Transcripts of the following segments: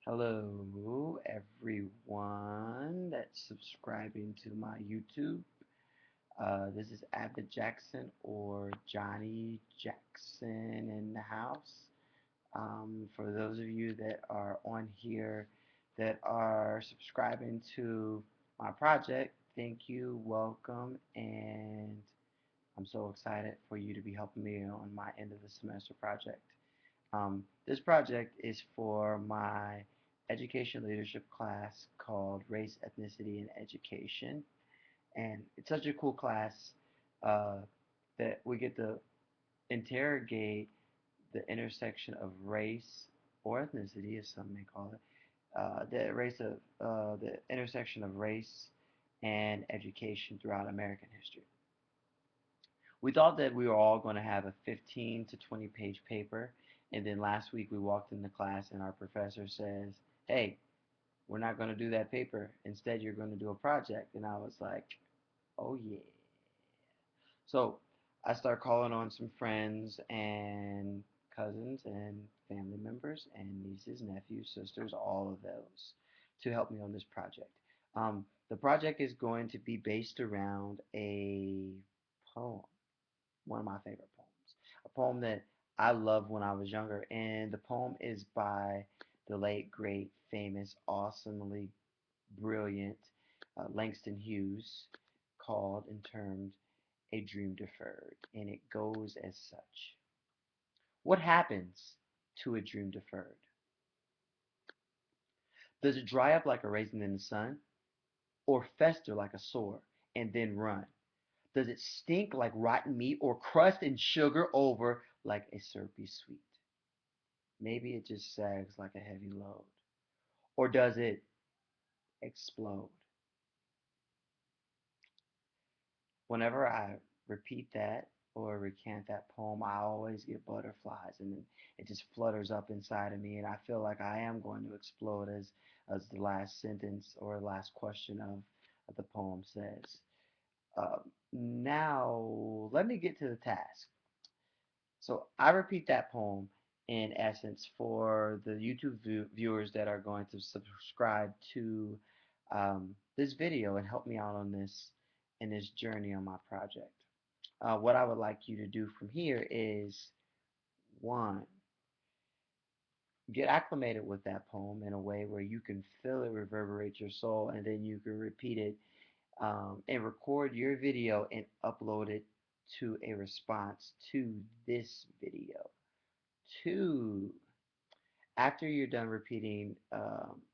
Hello, everyone that's subscribing to my YouTube. This is Abbott Jackson or Johnny Jackson in the house. For those of you that are on here that are subscribing to my project, thank you, welcome, and I'm so excited for you to be helping me on my end of the semester project. This project is for my education leadership class called Race, Ethnicity, and Education. And it's such a cool class uh, that we get to interrogate the intersection of race or ethnicity, as some may call it, the intersection of race and education throughout American history. We thought that we were all going to have a 15 to 20 page paper, and then last week we walked into class and our professor says, "Hey, we're not going to do that paper. Instead, you're going to do a project." And I was like, "Oh yeah." So I start calling on some friends and cousins and family members and nieces, nephews, sisters, all of those to help me on this project. The project is going to be based around a poem, one of my favorite poems. A poem that I loved when I was younger, and the poem is by the late, great, famous, awesomely brilliant Langston Hughes, called and termed A Dream Deferred, and it goes as such. What happens to a dream deferred? Does it dry up like a raisin in the sun, or fester like a sore and then run? Does it stink like rotten meat, or crust and sugar over like a syrupy sweet? Maybe it just sags like a heavy load. Or does it explode? Whenever I repeat that or recant that poem, I always get butterflies and it just flutters up inside of me, and I feel like I am going to explode as the last sentence or last question of the poem says. Now, let me get to the task. So I repeat that poem in essence for the YouTube viewers that are going to subscribe to this video and help me out on this in this journey on my project. What I would like you to do from here is one, get acclimated with that poem in a way where you can feel it reverberate your soul, and then you can repeat it and record your video and upload it to a response to this video. Two, after you're done repeating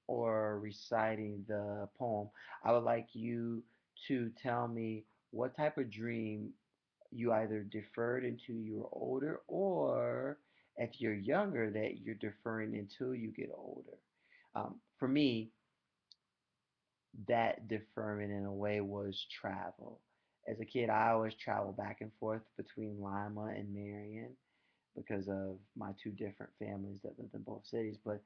or reciting the poem, I would like you to tell me what type of dream you either deferred until you were older, or if you're younger, that you're deferring until you get older. For me, that deferment in a way was travel. As a kid, I always traveled back and forth between Lima and Marion because of my two different families that lived in both cities. But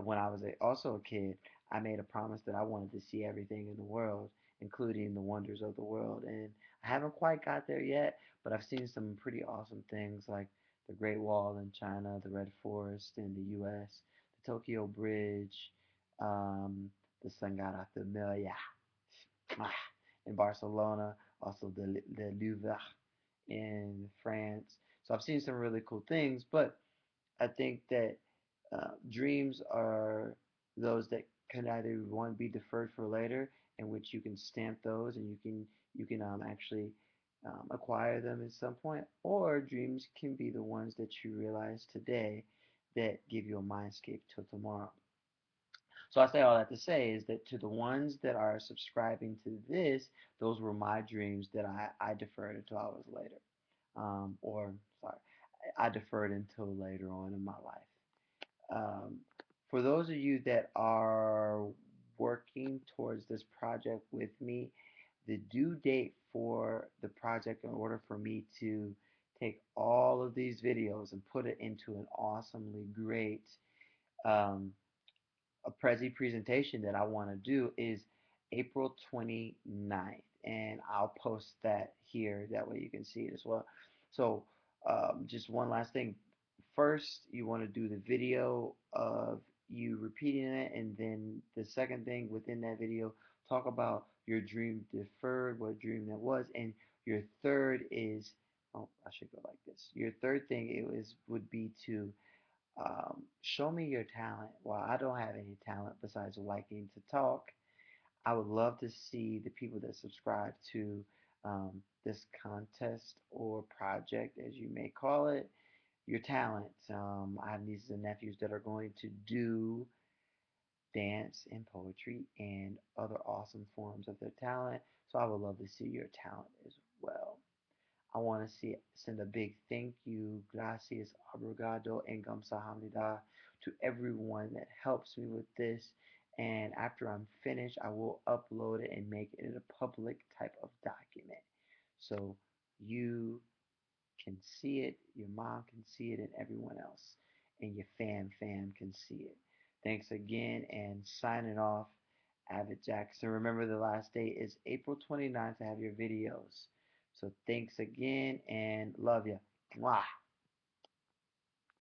when I was also a kid, I made a promise that I wanted to see everything in the world, including the wonders of the world. And I haven't quite got there yet, but I've seen some pretty awesome things like the Great Wall in China, the Red Forest in the U.S., the Tokyo Bridge, um, the Sagrada Familia in Barcelona, also the Louvre in France. So I've seen some really cool things, but I think that dreams are those that can either one be deferred for later, in which you can stamp those and you can actually acquire them at some point, or dreams can be the ones that you realize today that give you a mindscape till tomorrow. So I say all that to say is that to the ones that are subscribing to this, those were my dreams that I deferred until I was later. Or, sorry, I deferred until later on in my life. Um, for those of you that are working towards this project with me, the due date for the project, in order for me to take all of these videos and put it into an awesomely great um, a Prezi presentation that I want to do is April 29th, and I'll post that here. That way you can see it as well. So, just one last thing. First, you want to do the video of you repeating it, and then the second thing within that video, talk about your dream deferred, what dream that was, and your third is, oh, I should go like this. Your third thing it was would be to show me your talent. While I don't have any talent besides liking to talk, I would love to see the people that subscribe to this contest or project, as you may call it, your talent. I have nieces and nephews that are going to do dance and poetry and other awesome forms of their talent. So I would love to see your talent as well. I want to send a big thank you, gracias, obrigado, and kamsahamnida to everyone that helps me with this. And after I'm finished, I will upload it and make it a public type of document. So you can see it, your mom can see it, and everyone else, and your fam can see it. Thanks again, and signing off, Avid Jackson. Remember, the last day is April 29th to have your videos. So thanks again, and love you. Mwah.